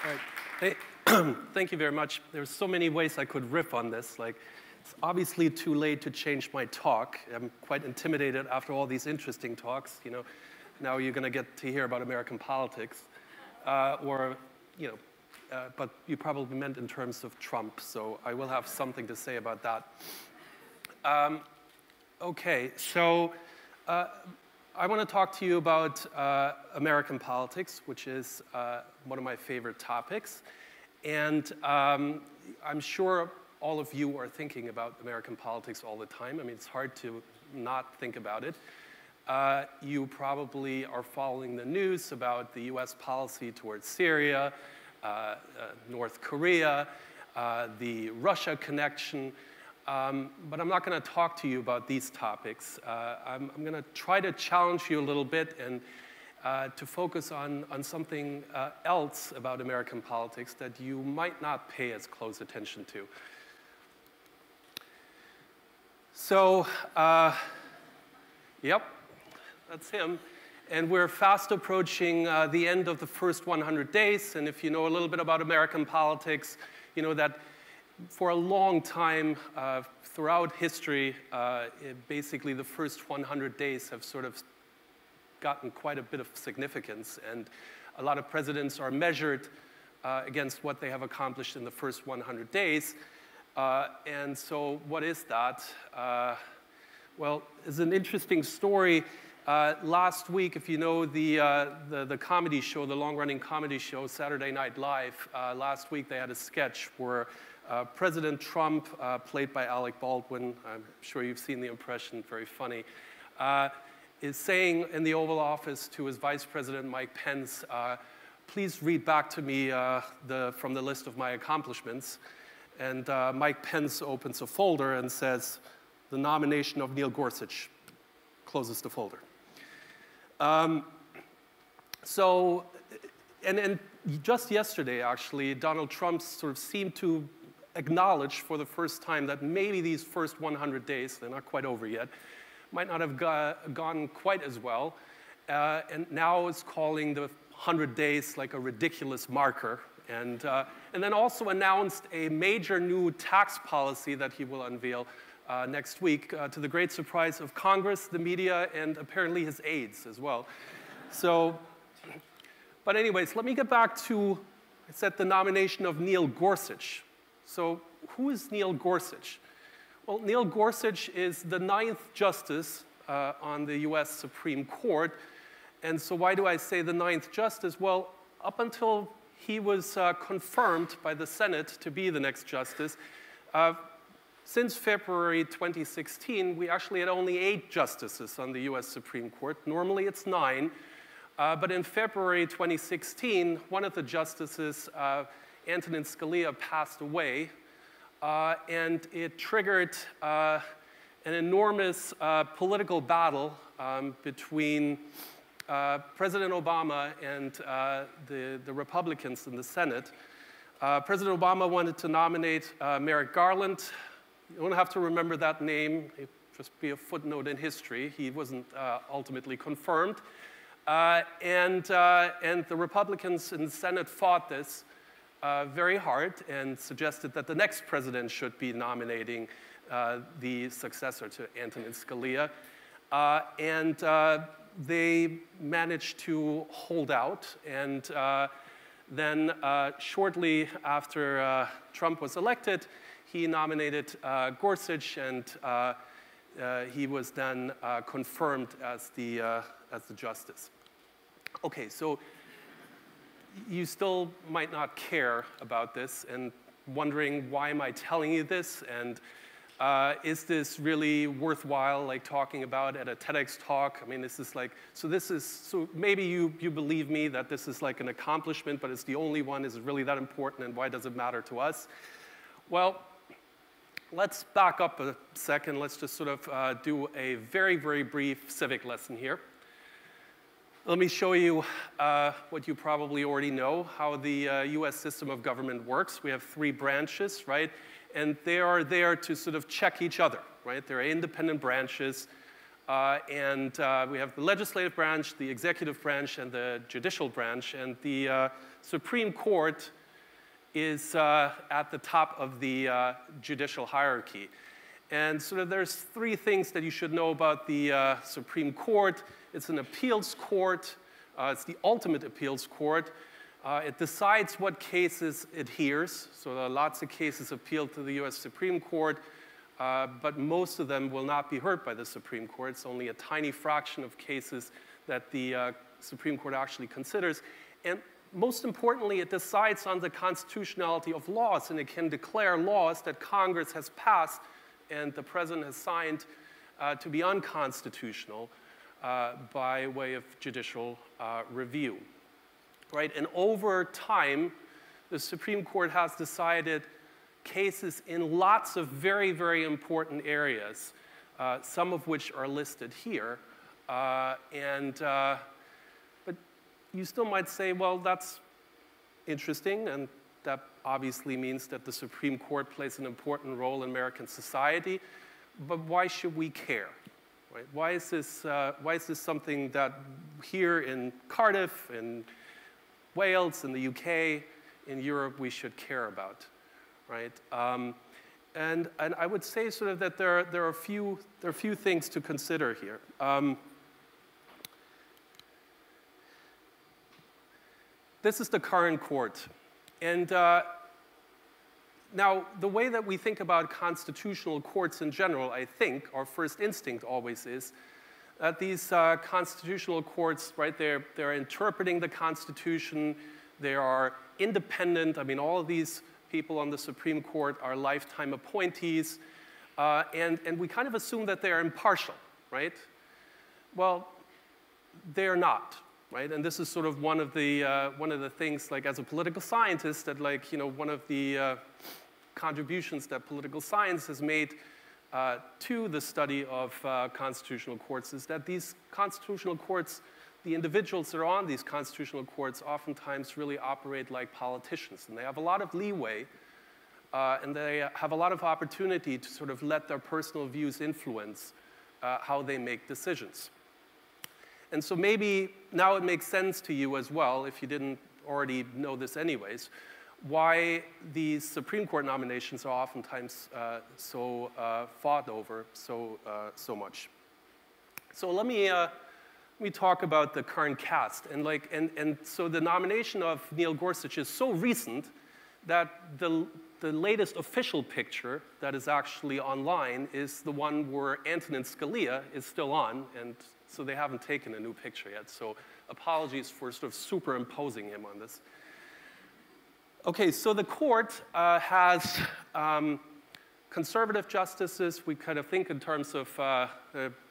All right. Hey, thank you very much. There's so many ways I could riff on this. Like, it's obviously too late to change my talk. I'm quite intimidated after all these interesting talks. You know, now you're going to get to hear about American politics, but you probably meant in terms of Trump. So I will have something to say about that. Okay, so I want to talk to you about American politics, which is one of my favorite topics. And I'm sure all of you are thinking about American politics all the time. I mean, it's hard to not think about it. You probably are following the news about the US policy towards Syria, North Korea, the Russia connection. But I'm not going to talk to you about these topics. I'm going to try to challenge you a little bit and to focus on something else about American politics that you might not pay as close attention to. So, yep, that's him. And we're fast approaching the end of the first 100 days. And if you know a little bit about American politics, you know that for a long time, throughout history, basically the first 100 days have sort of gotten quite a bit of significance. And a lot of presidents are measured against what they have accomplished in the first 100 days. And so what is that? Well, it's an interesting story. Last week, if you know the comedy show, the long-running comedy show, Saturday Night Live, last week they had a sketch where President Trump, played by Alec Baldwin, I'm sure you've seen the impression, very funny, is saying in the Oval Office to his Vice President Mike Pence, please read back to me from the list of my accomplishments. And Mike Pence opens a folder and says, the nomination of Neil Gorsuch, closes the folder. And just yesterday, actually, Donald Trump sort of seemed to acknowledge for the first time that maybe these first 100 days, they're not quite over yet, might not have gone quite as well. And now is calling the 100 days like a ridiculous marker. And then also announced a major new tax policy that he will unveil next week, to the great surprise of Congress, the media, and apparently his aides as well. So, but anyways, let me get back to, I said, the nomination of Neil Gorsuch. So who is Neil Gorsuch? Well, Neil Gorsuch is the 9th justice on the US Supreme Court. And so why do I say the 9th justice? Well, up until he was confirmed by the Senate to be the next justice, since February 2016, we actually had only 8 justices on the US Supreme Court. Normally it's 9. But in February 2016, one of the justices, Antonin Scalia, passed away. And it triggered an enormous political battle between President Obama and the Republicans in the Senate. President Obama wanted to nominate Merrick Garland. You don't have to remember that name. It'd just be a footnote in history. He wasn't ultimately confirmed. And the Republicans in the Senate fought this very hard and suggested that the next president should be nominating the successor to Antonin Scalia. They managed to hold out. And then shortly after Trump was elected, he nominated Gorsuch, and he was then confirmed as the justice. Okay, so you still might not care about this and wondering, why am I telling you this? And is this really worthwhile, like talking about at a TEDx talk? I mean, this is like, so maybe you believe me that this is like an accomplishment, but it's the only one. Is it really that important, and why does it matter to us? Well, let's back up a second. Let's just sort of do a very, very brief civic lesson here. Let me show you what you probably already know, how the US system of government works. We have 3 branches, right? And they are there to sort of check each other, right? They're independent branches. We have the legislative branch, the executive branch, and the judicial branch. And the Supreme Court is at the top of the judicial hierarchy. And sort of there's three things that you should know about the Supreme Court. It's an appeals court. It's the ultimate appeals court. It decides what cases it hears. So there are lots of cases appealed to the US Supreme Court, but most of them will not be heard by the Supreme Court. It's only a tiny fraction of cases that the Supreme Court actually considers. And most importantly, it decides on the constitutionality of laws, and it can declare laws that Congress has passed and the president has signed to be unconstitutional by way of judicial review. Right? And over time, the Supreme Court has decided cases in lots of very, very important areas, some of which are listed here. But you still might say, well, that's interesting, and that obviously means that the Supreme Court plays an important role in American society, but why should we care? Right? Why is this something that here in Cardiff, in Wales, in the UK, in Europe, we should care about? Right? And I would say sort of that there are a few things to consider here. This is the current court. And now, the way that we think about constitutional courts in general, I think, our first instinct always is that these constitutional courts, right, they're interpreting the Constitution, they are independent. I mean, all of these people on the Supreme Court are lifetime appointees, and we kind of assume that they're impartial, right? Well, they're not. Right? And this is sort of one of the things, like as a political scientist, that like, you know, one of the contributions that political science has made to the study of constitutional courts is that these constitutional courts, the individuals that are on these constitutional courts oftentimes really operate like politicians, and they have a lot of leeway, and they have a lot of opportunity to sort of let their personal views influence how they make decisions. And so maybe now it makes sense to you as well, if you didn't already know this anyways, why these Supreme Court nominations are oftentimes so fought over so much. So let me talk about the current cast. And so the nomination of Neil Gorsuch is so recent that the latest official picture that is actually online is the one where Antonin Scalia is still on, and so they haven't taken a new picture yet. So apologies for sort of superimposing him on this. Okay, so the court has conservative justices. We kind of think in terms of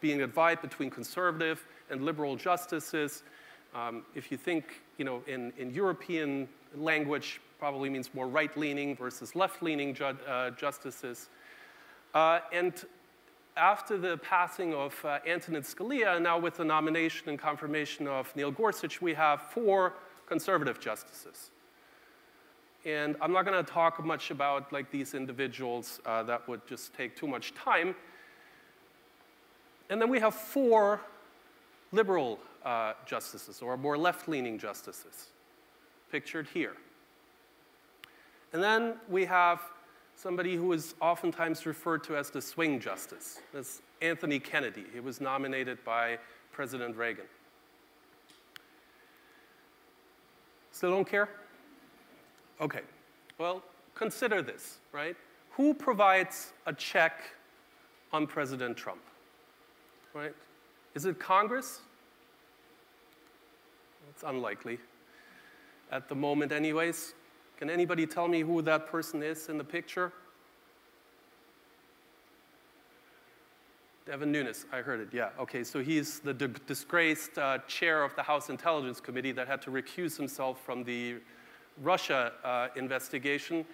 being divided between conservative and liberal justices. If you think, you know, in European language, probably means more right-leaning versus left-leaning justices. And after the passing of Antonin Scalia, now with the nomination and confirmation of Neil Gorsuch, we have 4 conservative justices. And I'm not going to talk much about like these individuals. That would just take too much time. And then we have 4 liberal justices, or more left-leaning justices, pictured here. And then we have somebody who is oftentimes referred to as the swing justice. That's Anthony Kennedy. He was nominated by President Reagan. Still don't care? Okay. Well, consider this, right? Who provides a check on President Trump? Right? Is it Congress? It's unlikely. At the moment, anyways. Can anybody tell me who that person is in the picture? Devin Nunes, I heard it, yeah. Okay, so he's the disgraced chair of the House Intelligence Committee that had to recuse himself from the Russia investigation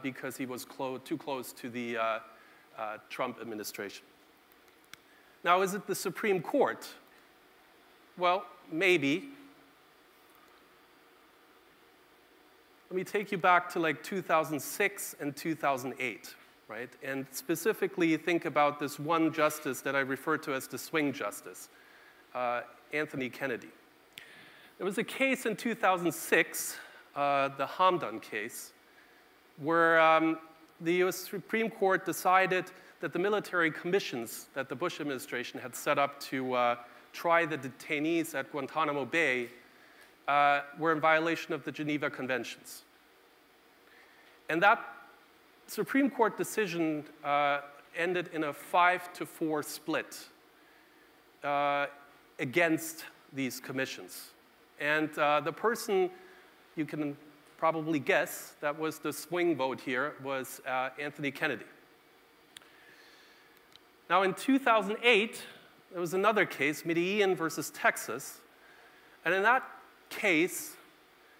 because he was too close to the Trump administration. Now, is it the Supreme Court? Well, maybe. Let me take you back to like 2006 and 2008, right? And specifically think about this one justice that I refer to as the swing justice, Anthony Kennedy. There was a case in 2006, the Hamdan case, where the US Supreme Court decided that the military commissions that the Bush administration had set up to try the detainees at Guantanamo Bay were in violation of the Geneva Conventions. And that Supreme Court decision ended in a 5-4 split against these commissions. And the person, you can probably guess, that was the swing vote here, was Anthony Kennedy. Now in 2008, there was another case, Medellin versus Texas. And in that case,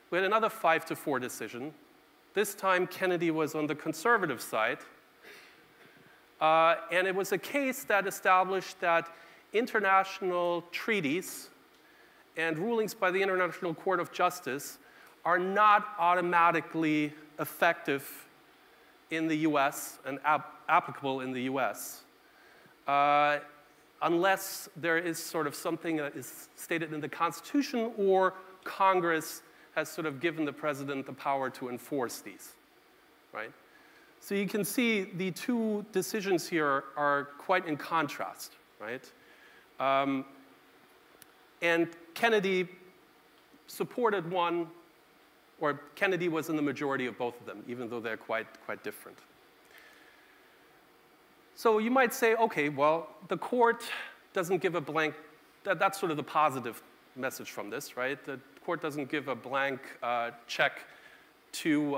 we had another 5-4 decision. This time, Kennedy was on the conservative side. And it was a case that established that international treaties and rulings by the International Court of Justice are not automatically effective in the US and applicable in the US unless there is sort of something that is stated in the Constitution or Congress has sort of given the president the power to enforce these, right? So you can see the two decisions here are quite in contrast, right? And Kennedy supported one, or Kennedy was in the majority of both of them, even though they're quite different. So you might say, okay, well, the court doesn't give a blank, that's sort of the positive message from this, right? The court doesn't give a blank check to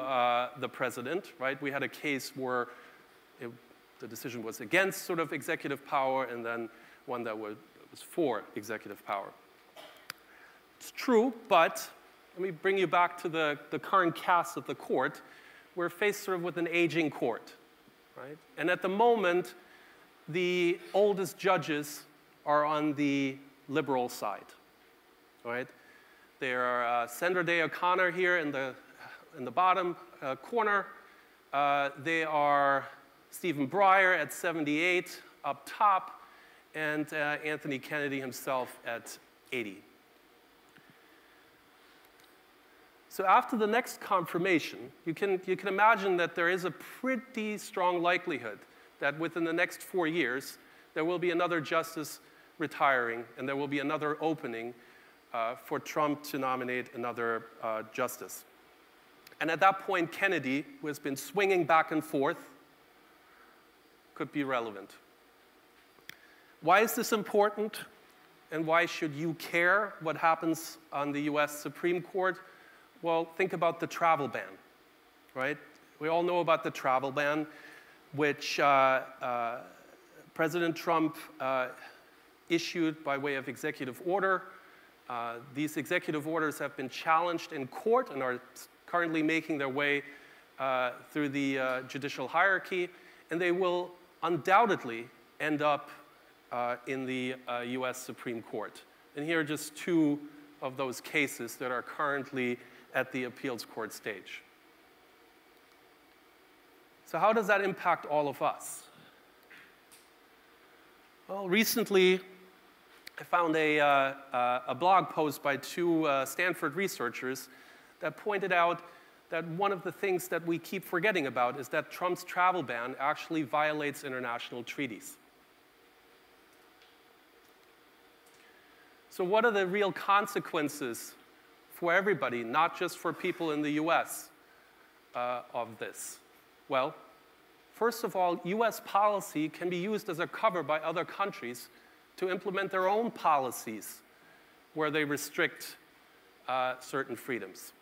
the president, right? We had a case where the decision was against sort of executive power and then one that was for executive power. It's true, but let me bring you back to the current cast of the court. We're faced sort of with an aging court, right? And at the moment, the oldest judges are on the liberal side, right? They are Sandra Day O'Connor here in the bottom corner. They are Stephen Breyer at 78 up top, and Anthony Kennedy himself at 80. So after the next confirmation, you can imagine that there is a pretty strong likelihood that within the next 4 years, there will be another justice retiring, and there will be another opening for Trump to nominate another justice. And at that point, Kennedy, who has been swinging back and forth, could be relevant. Why is this important? And why should you care what happens on the US Supreme Court? Well, think about the travel ban, right? We all know about the travel ban, which President Trump issued by way of executive order. These executive orders have been challenged in court and are currently making their way through the judicial hierarchy, and they will undoubtedly end up in the US Supreme Court. And here are just two of those cases that are currently at the appeals court stage. So how does that impact all of us? Well, recently, I found a blog post by two Stanford researchers that pointed out that one of the things that we keep forgetting about is that Trump's travel ban actually violates international treaties. So what are the real consequences for everybody, not just for people in the US, of this? Well, first of all, US policy can be used as a cover by other countries to implement their own policies where they restrict certain freedoms.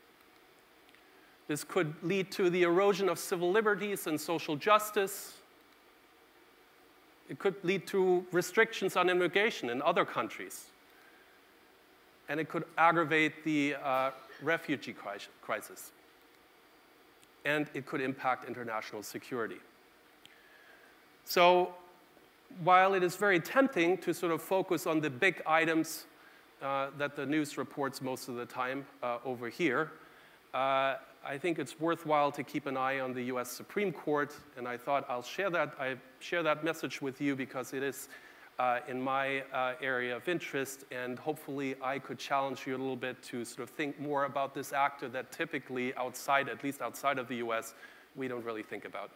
This could lead to the erosion of civil liberties and social justice. It could lead to restrictions on immigration in other countries. And it could aggravate the refugee crisis. And it could impact international security. So while it is very tempting to sort of focus on the big items that the news reports most of the time over here, I think it's worthwhile to keep an eye on the US Supreme Court, and I thought I share that message with you because it is in my area of interest, and hopefully I could challenge you a little bit to sort of think more about this actor that typically outside, at least outside of the US, we don't really think about.